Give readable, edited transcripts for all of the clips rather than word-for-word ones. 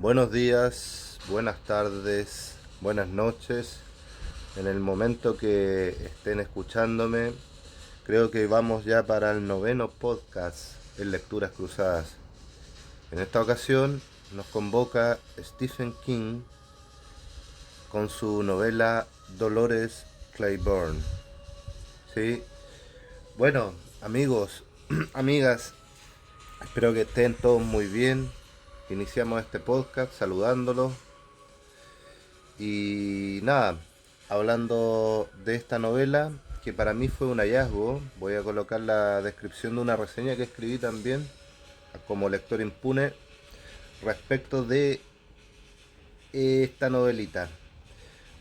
Buenos días, buenas tardes, buenas noches. En el momento que estén escuchándome, creo que vamos ya para el noveno podcast en Lecturas Cruzadas. En esta ocasión nos convoca Stephen King con su novela Dolores Claiborne. ¿Sí? Bueno, amigos, amigas, espero que estén todos muy bien. Iniciamos este podcast saludándolos. Y nada, hablando de esta novela, que para mí fue un hallazgo, voy a colocar la descripción de una reseña que escribí también como lector impune respecto de esta novelita.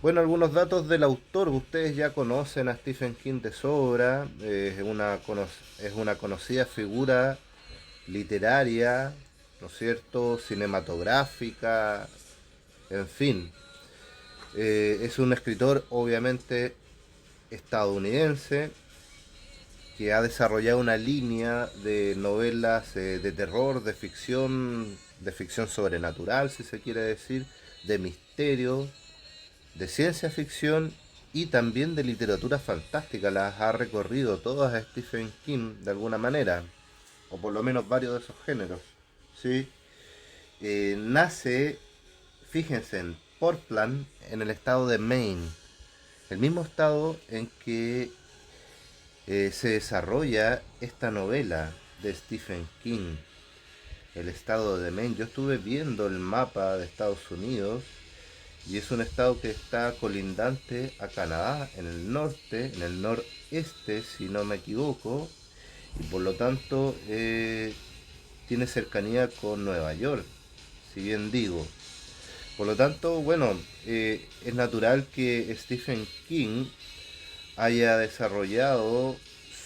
Bueno, algunos datos del autor. Ustedes ya conocen a Stephen King de sobra. Es una conocida figura literaria, ¿no es cierto? Cinematográfica, en fin. Es un escritor obviamente estadounidense que ha desarrollado una línea de novelas de terror, de ficción sobrenatural, si se quiere decir, de misterio, de ciencia ficción y también de literatura fantástica. Las ha recorrido todas a Stephen King de alguna manera, o por lo menos varios de esos géneros. ¿Sí? Nace, fíjense, en Portland, en el estado de Maine, el mismo estado en que se desarrolla esta novela de Stephen King, el estado de Maine. Yo estuve viendo el mapa de Estados Unidos y es un estado que está colindante a Canadá, en el norte, en el noreste, si no me equivoco, y por lo tanto tiene cercanía con Nueva York, si bien digo. Por lo tanto, bueno, es natural que Stephen King haya desarrollado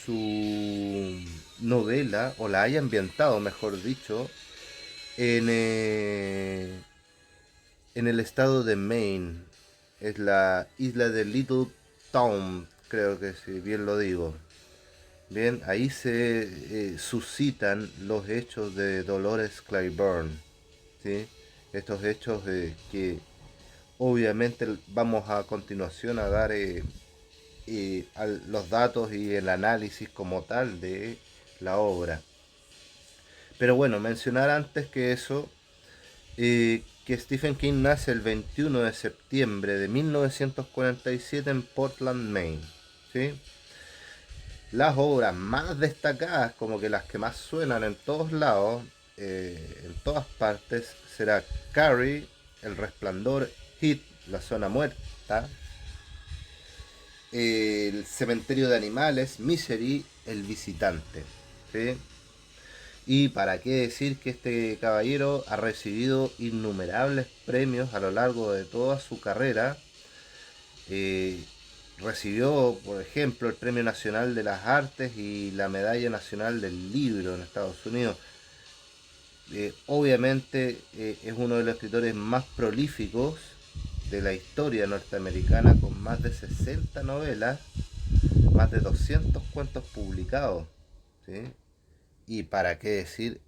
su novela, o la haya ambientado, mejor dicho, en, eh, en el estado de Maine. Es la isla de Little Town, creo que si bien lo digo. Bien, ahí se suscitan los hechos de Dolores Claiborne. ¿Sí? Estos hechos que obviamente vamos a continuación a dar los datos y el análisis como tal de la obra. Pero bueno, mencionar antes que eso, que Stephen King nace el 21 de septiembre de 1947 en Portland, Maine. ¿Sí? Las obras más destacadas, como que las que más suenan en todos lados, en todas partes, será Carrie, El Resplandor, Hit, La Zona Muerta, El Cementerio de Animales, Misery, El Visitante. ¿Sí? Y para qué decir que este caballero ha recibido innumerables premios a lo largo de toda su carrera. Eh, Recibió, por ejemplo, el Premio Nacional de las Artes y la Medalla Nacional del Libro en Estados Unidos. Obviamente es uno de los escritores más prolíficos de la historia norteamericana, con más de 60 novelas, más de 200 cuentos publicados. ¿Sí? Y para qué decir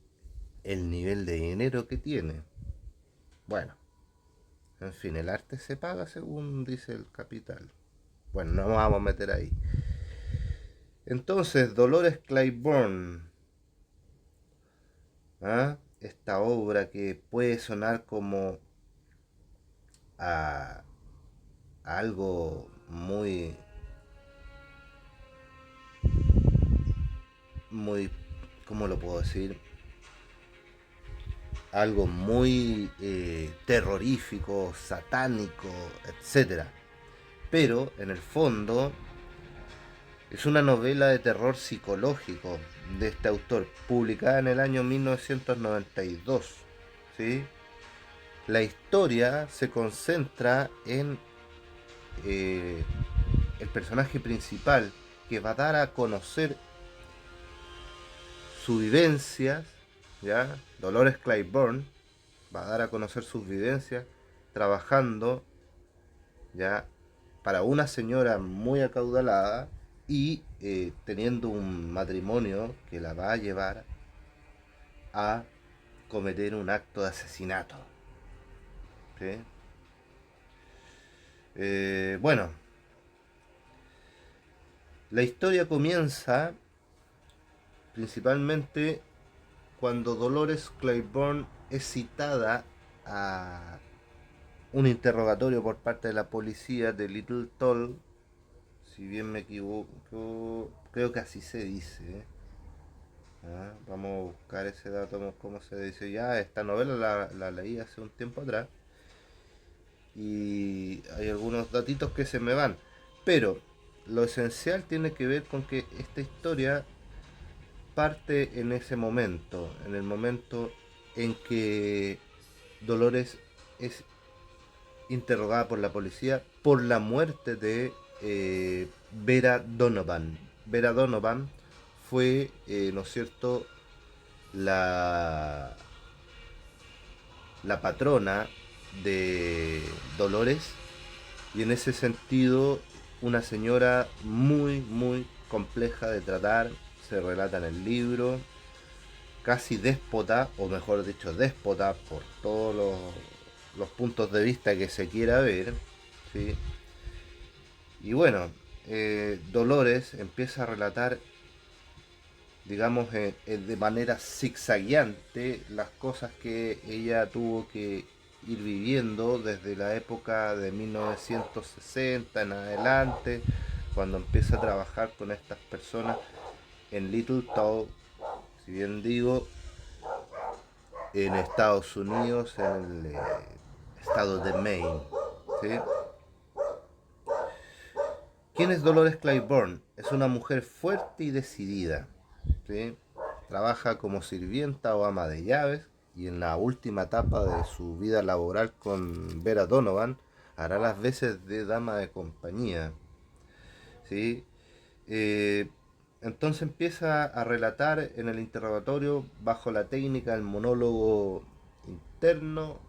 el nivel de dinero que tiene. Bueno, en fin, el arte se paga según dice el capital. Bueno, no nos vamos a meter ahí. Entonces, Dolores Claiborne, ¿ah? Esta obra que puede sonar como a, a algo muy, muy, ¿cómo lo puedo decir? Algo muy terrorífico, satánico, etcétera. Pero en el fondo es una novela de terror psicológico de este autor, publicada en el año 1992. ¿Sí? La historia se concentra en eh, el personaje principal, que va a dar a conocer su vivencia, ¿ya? Dolores Claiborne va a dar a conocer sus vivencias trabajando, ¿ya? Para una señora muy acaudalada y teniendo un matrimonio que la va a llevar a cometer un acto de asesinato. ¿sí? Bueno, la historia comienza principalmente cuando Dolores Claiborne es citada a un interrogatorio por parte de la policía de Little Toll, si bien me equivoco, creo que así se dice. Vamos a buscar ese dato, cómo se dice ya. Esta novela la leí hace un tiempo atrás y hay algunos datitos que se me van. Pero lo esencial tiene que ver con que esta historia parte en ese momento, en el momento en que Dolores es interrogada por la policía por la muerte de Vera Donovan. Vera Donovan fue, ¿no es cierto?, la, la patrona de Dolores y en ese sentido una señora muy, muy compleja de tratar, se relata en el libro, casi déspota, o mejor dicho, déspota por todos los puntos de vista que se quiera ver, ¿sí? Y bueno, Dolores empieza a relatar, digamos, de manera zigzagueante las cosas que ella tuvo que ir viviendo desde la época de 1960 en adelante, cuando empieza a trabajar con estas personas en Little Town, si bien digo, en Estados Unidos, en el estado de Maine. ¿Sí? ¿Quién es Dolores Claiborne? Es una mujer fuerte y decidida. ¿Sí? Trabaja como sirvienta o ama de llaves y en la última etapa de su vida laboral con Vera Donovan hará las veces de dama de compañía. ¿Sí? Eh, entonces empieza a relatar en el interrogatorio bajo la técnica del monólogo interno.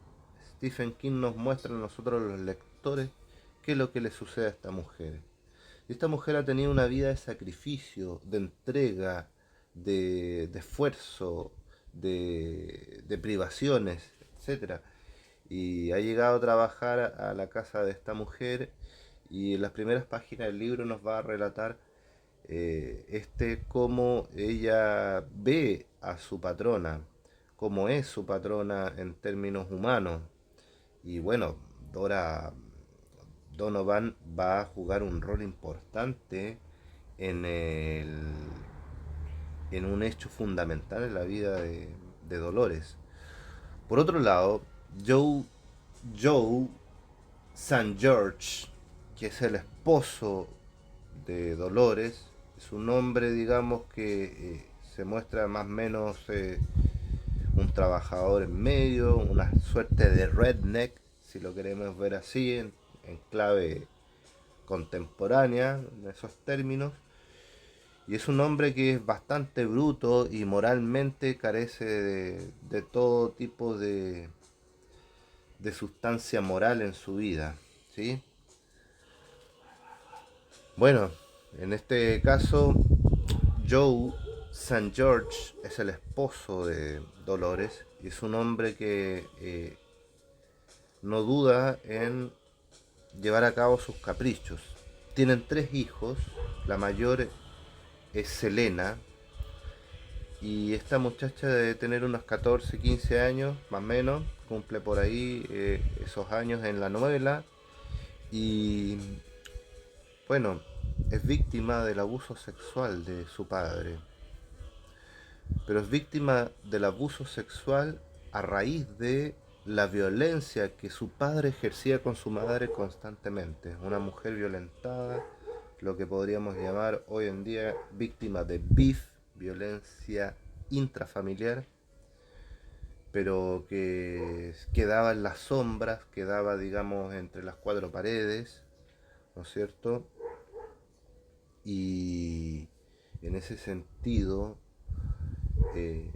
Stephen King nos muestra a nosotros los lectores qué es lo que le sucede a esta mujer. Esta mujer ha tenido una vida de sacrificio, de entrega, de esfuerzo, de privaciones, etcétera. Y ha llegado a trabajar a la casa de esta mujer y en las primeras páginas del libro nos va a relatar cómo ella ve a su patrona, cómo es su patrona en términos humanos. Y bueno, Dora Donovan va a jugar un rol importante en, en un hecho fundamental en la vida de Dolores. Por otro lado, Joe St. George, que es el esposo de Dolores, es un hombre, digamos, que se muestra más o menos un trabajador en medio, una suerte de redneck, si lo queremos ver así, en clave contemporánea, en esos términos. Y es un hombre que es bastante bruto y moralmente carece de todo tipo de sustancia moral en su vida. ¿Sí? Bueno, en este caso, Joe St. George es el esposo de Dolores y es un hombre que no duda en llevar a cabo sus caprichos. Tienen tres hijos, la mayor es Selena y esta muchacha debe tener unos 14, 15 años, más o menos, cumple por ahí esos años en la novela y bueno, es víctima del abuso sexual de su padre, pero es víctima del abuso sexual a raíz de la violencia que su padre ejercía con su madre constantemente. Una mujer violentada, lo que podríamos llamar hoy en día víctima de BIF, violencia intrafamiliar, pero que quedaba en las sombras, quedaba, digamos, entre las cuatro paredes, ¿no es cierto? Y en ese sentido eh,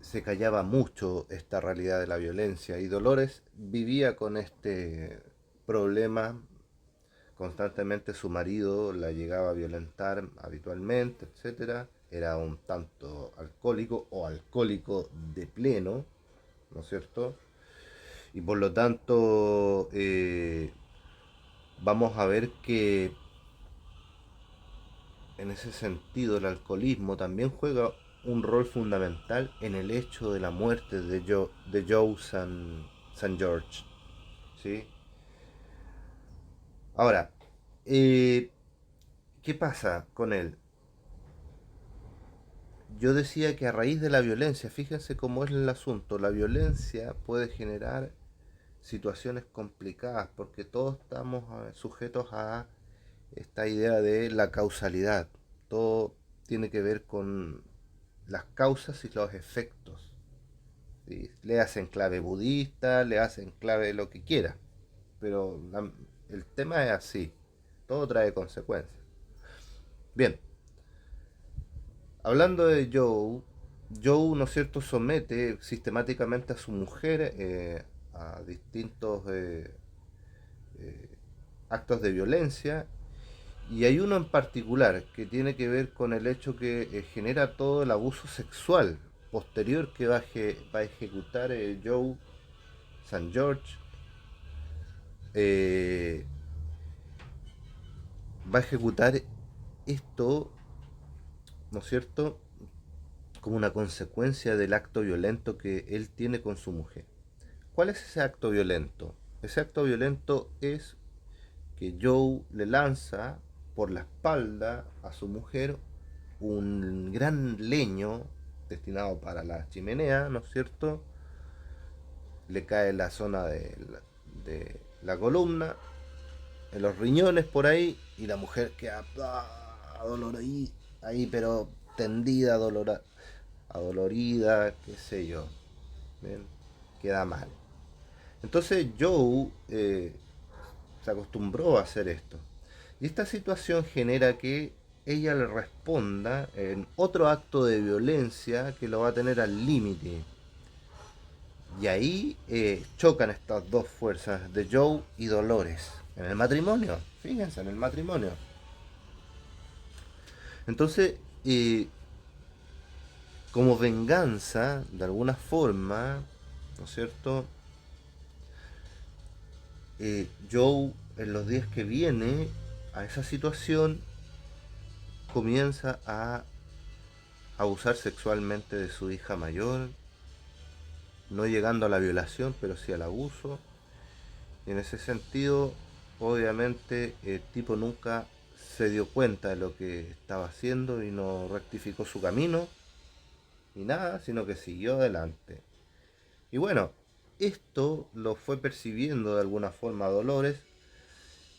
se callaba mucho esta realidad de la violencia y Dolores vivía con este problema constantemente. Su marido la llegaba a violentar habitualmente, etcétera. Era un tanto alcohólico o alcohólico de pleno, ¿no es cierto? Y por lo tanto, vamos a ver que en ese sentido el alcoholismo también juega un rol fundamental en el hecho de la muerte de Joe San George. ¿Sí? Ahora, eh, ¿qué pasa con él? Yo decía que a raíz de la violencia, fíjense cómo es el asunto, la violencia puede generar situaciones complicadas porque todos estamos sujetos a esta idea de la causalidad. Todo tiene que ver con las causas y los efectos. ¿Sí? Le hacen clave budista, le hacen clave lo que quiera, pero el tema es así, todo trae consecuencias. Bien, hablando de Joe, ¿no es cierto?, somete sistemáticamente a su mujer a distintos eh, actos de violencia. Y hay uno en particular que tiene que ver con el hecho que genera todo el abuso sexual posterior que va a ejecutar Joe San George. eh, Va a ejecutar esto, ¿no es cierto?, como una consecuencia del acto violento que él tiene con su mujer. ¿Cuál es ese acto violento? Ese acto violento es que Joe le lanza por la espalda a su mujer un gran leño destinado para la chimenea, ¿no es cierto? Le cae en la zona de la columna, en los riñones por ahí, y la mujer queda dolorida, ahí, pero tendida, adolorida, qué sé yo. ¿Ven? Queda mal. Entonces Joe se acostumbró a hacer esto. Y esta situación genera que ella le responda en otro acto de violencia que lo va a tener al límite. Y ahí chocan estas dos fuerzas de Joe y Dolores. En el matrimonio, fíjense, en el matrimonio. Entonces, como venganza, de alguna forma, ¿no es cierto? Joe, en los días que viene a esa situación, comienza a abusar sexualmente de su hija mayor, no llegando a la violación, pero sí al abuso. Y en ese sentido, obviamente, el tipo nunca se dio cuenta de lo que estaba haciendo y no rectificó su camino ni nada, sino que siguió adelante. Y bueno, esto lo fue percibiendo de alguna forma Dolores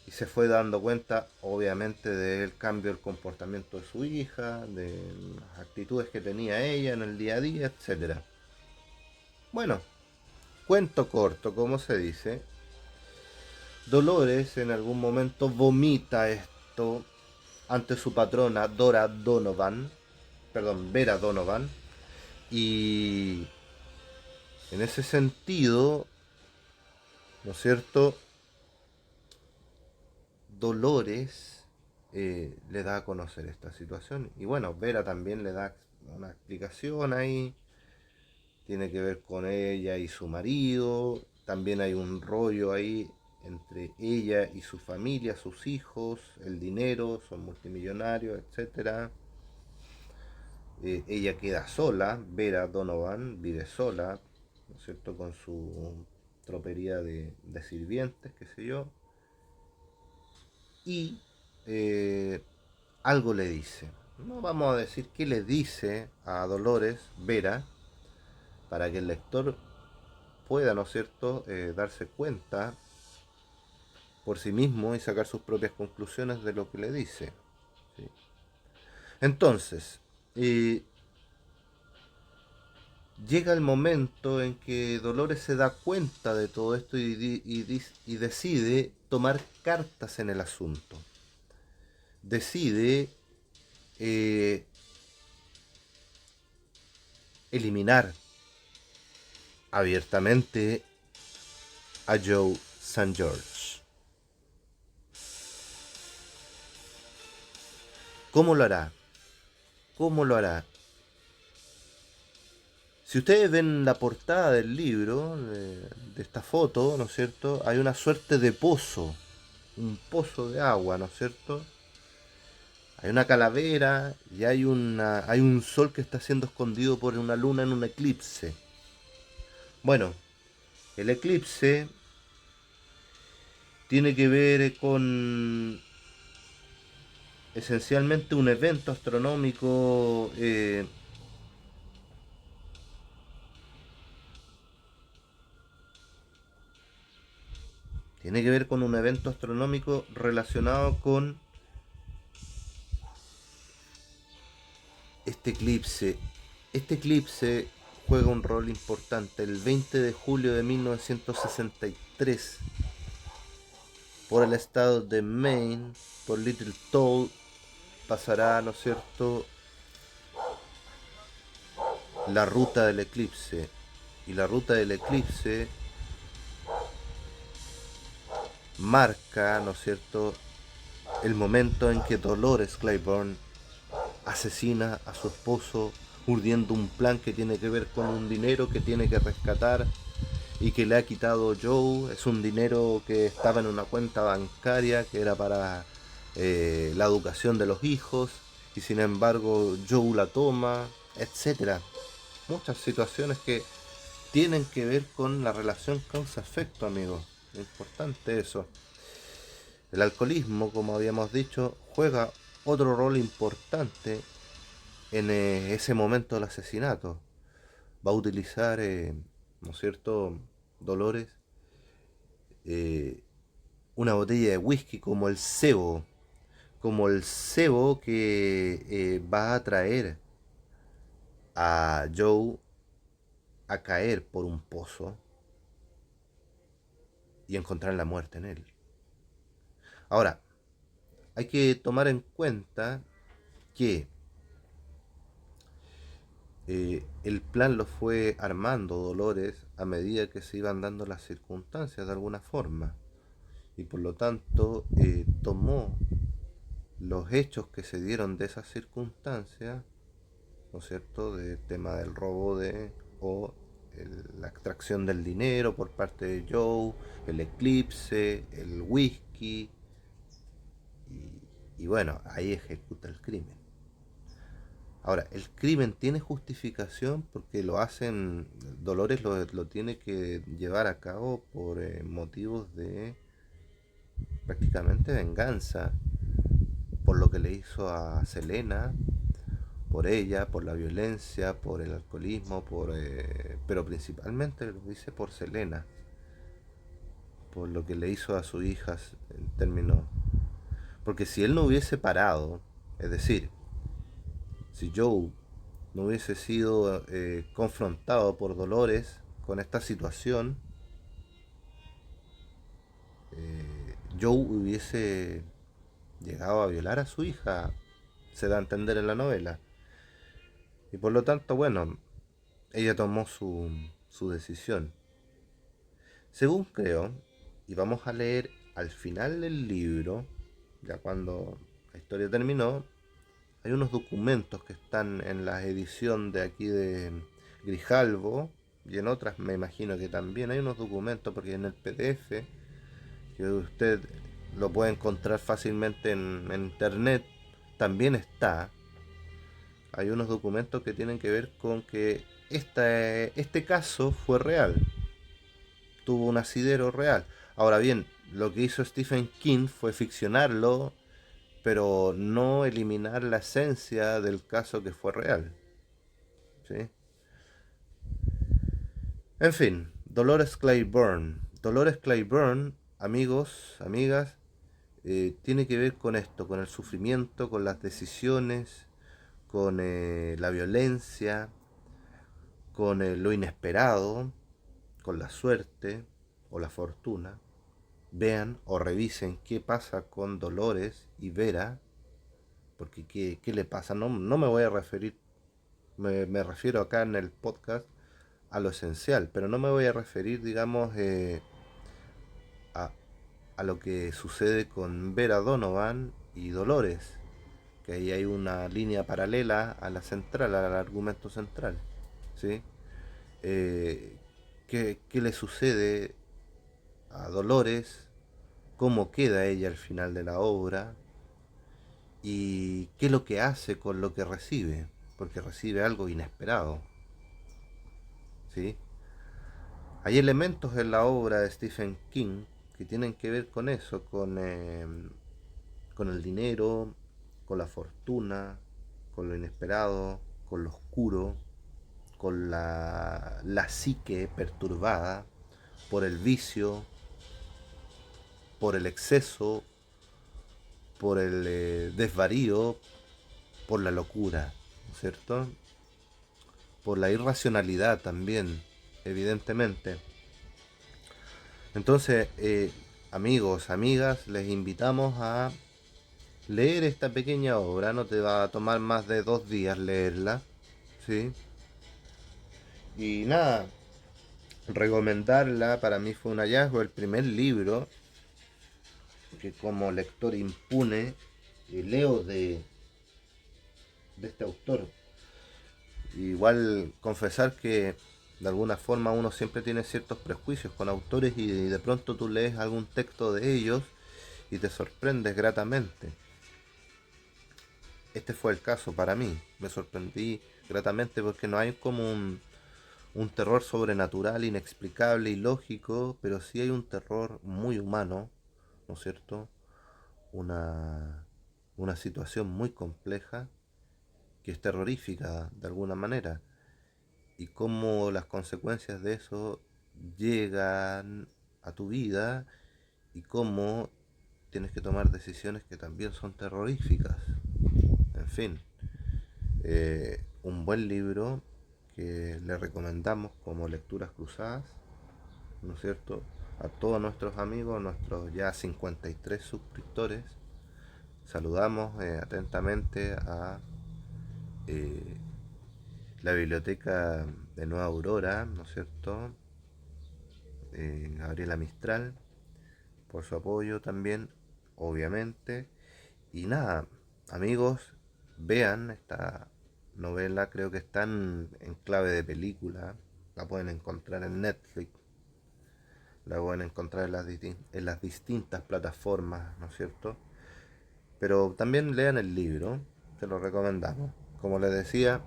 y se fue dando cuenta, obviamente, del cambio del comportamiento de su hija, de las actitudes que tenía ella en el día a día, etcétera. Bueno, cuento corto, como se dice, Dolores en algún momento vomita esto ante su patrona Dora Donovan, perdón, Vera Donovan, y en ese sentido, ¿no es cierto? Dolores le da a conocer esta situación y bueno, Vera también le da una explicación ahí, tiene que ver con ella y su marido, también hay un rollo ahí entre ella y su familia, sus hijos, el dinero, son multimillonarios, etcétera. Ella queda sola, Vera Donovan vive sola, ¿no es cierto?, con su tropería de sirvientes, qué sé yo, y eh, algo le dice. No vamos a decir qué le dice a Dolores Vera para que el lector pueda, ¿no es cierto?, darse cuenta por sí mismo y sacar sus propias conclusiones de lo que le dice. ¿Sí? Entonces, llega el momento en que Dolores se da cuenta de todo esto y decide tomar cartas en el asunto. Decide eh, eliminar abiertamente a Joe St. George. ¿Cómo lo hará? ¿Cómo lo hará? Si ustedes ven la portada del libro, de esta foto, ¿no es cierto? Hay una suerte de pozo, un pozo de agua, ¿no es cierto? Hay una calavera y hay un sol que está siendo escondido por una luna en un eclipse. Bueno, el eclipse tiene que ver con esencialmente un evento astronómico, tiene que ver con un evento astronómico relacionado con este eclipse. Este eclipse juega un rol importante. El 20 de julio de 1963, por el estado de Maine, por Little Toll, pasará, ¿no es cierto?, la ruta del eclipse. Y la ruta del eclipse marca, ¿no es cierto?, el momento en que Dolores Claiborne asesina a su esposo urdiendo un plan que tiene que ver con un dinero que tiene que rescatar y que le ha quitado Joe. Es un dinero que estaba en una cuenta bancaria que era para la educación de los hijos, y sin embargo Joe la toma, etcétera. Muchas situaciones que tienen que ver con la relación causa-efecto, amigos. Importante eso. El alcoholismo, como habíamos dicho, juega otro rol importante en ese momento del asesinato. Va a utilizar, ¿no es cierto?, Dolores, eh, una botella de whisky como el cebo que va a traer a Joe a caer por un pozo y encontrar la muerte en él. Ahora, hay que tomar en cuenta que el plan lo fue armando Dolores a medida que se iban dando las circunstancias de alguna forma, y por lo tanto tomó los hechos que se dieron de esas circunstancias, ¿no es cierto?, del tema del robo o la extracción del dinero por parte de Joe, el eclipse, el whisky, y bueno, ahí ejecuta el crimen. Ahora, el crimen tiene justificación porque lo hacen, Dolores lo tiene que llevar a cabo por motivos de prácticamente venganza, por lo que le hizo a Selena, por ella, por la violencia, por el alcoholismo, pero principalmente lo dice por Selena, por lo que le hizo a sus hijas en términos... Porque si él no hubiese parado, es decir, si Joe no hubiese sido confrontado por Dolores con esta situación, Joe hubiese llegado a violar a su hija, se da a entender en la novela. Y por lo tanto, bueno, ella tomó su decisión. Según creo, y vamos a leer al final del libro, ya cuando la historia terminó, hay unos documentos que están en la edición de aquí de Grijalvo, y en otras me imagino que también hay unos documentos, porque en el PDF, que usted lo puede encontrar fácilmente en internet, también está. Hay unos documentos que tienen que ver con que este caso fue real, tuvo un asidero real. Ahora bien, lo que hizo Stephen King fue ficcionarlo, pero no eliminar la esencia del caso que fue real, ¿sí? En fin, Dolores Claiborne. Dolores Claiborne, amigos, amigas, tiene que ver con esto, con el sufrimiento, con las decisiones, con la violencia, con lo inesperado, con la suerte o la fortuna. Vean o revisen qué pasa con Dolores y Vera, porque qué le pasa. No me voy a referir, me refiero acá en el podcast a lo esencial, pero no me voy a referir, digamos, a, a lo que sucede con Vera Donovan y Dolores, que ahí hay una línea paralela a la central, al argumento central, ¿sí? qué le sucede a Dolores, cómo queda ella al final de la obra y qué es lo que hace con lo que recibe, porque recibe algo inesperado, ¿sí? Hay elementos en la obra de Stephen King que tienen que ver con eso, con el dinero, con la fortuna, con lo inesperado, con lo oscuro, con la psique perturbada por el vicio, por el exceso, por el desvarío, por la locura, ¿no es cierto? Por la irracionalidad también, evidentemente. Entonces, amigos, amigas, les invitamos a leer esta pequeña obra. No te va a tomar más de 2 días leerla, ¿sí? Y nada, recomendarla para mí fue un hallazgo, el primer libro que como lector impune leo de este autor. Igual confesar que de alguna forma uno siempre tiene ciertos prejuicios con autores y de pronto tú lees algún texto de ellos y te sorprendes gratamente. Este fue el caso para mí. Me sorprendí gratamente porque no hay como un terror sobrenatural, inexplicable, ilógico, pero sí hay un terror muy humano, ¿no es cierto? Una situación muy compleja que es terrorífica de alguna manera y cómo las consecuencias de eso llegan a tu vida y cómo tienes que tomar decisiones que también son terroríficas. En fin, un buen libro que le recomendamos como lecturas cruzadas, ¿no es cierto? A todos nuestros amigos, nuestros ya 53 suscriptores. Saludamos atentamente a eh, la biblioteca de Nueva Aurora, ¿no es cierto? Gabriela Mistral, por su apoyo también, obviamente. Y nada, amigos, vean esta novela, creo que está en clave de película, la pueden encontrar en Netflix, la pueden encontrar en las distintas plataformas, ¿no es cierto? Pero también lean el libro, te lo recomendamos. Como les decía,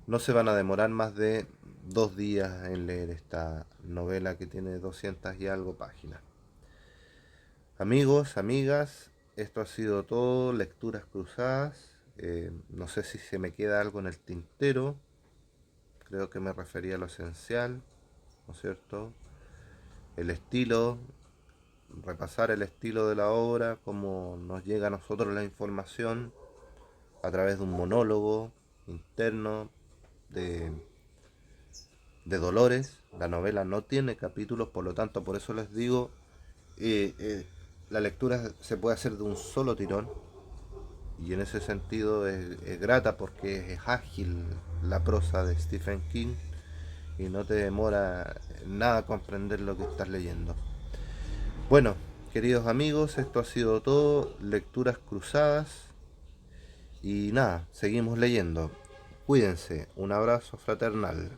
no se van a demorar más de 2 días en leer esta novela que tiene 200 y algo páginas. Amigos, amigas, esto ha sido todo, lecturas cruzadas. No sé si se me queda algo en el tintero, creo que me refería a lo esencial, ¿no es cierto? El estilo, repasar el estilo de la obra, cómo nos llega a nosotros la información a través de un monólogo interno de, de Dolores. La novela no tiene capítulos, por lo tanto, por eso les digo, eh, eh, la lectura se puede hacer de un solo tirón y en ese sentido es grata porque es ágil la prosa de Stephen King y no te demora nada comprender lo que estás leyendo. Bueno, queridos amigos, esto ha sido todo, lecturas cruzadas y nada, seguimos leyendo. Cuídense, un abrazo fraternal.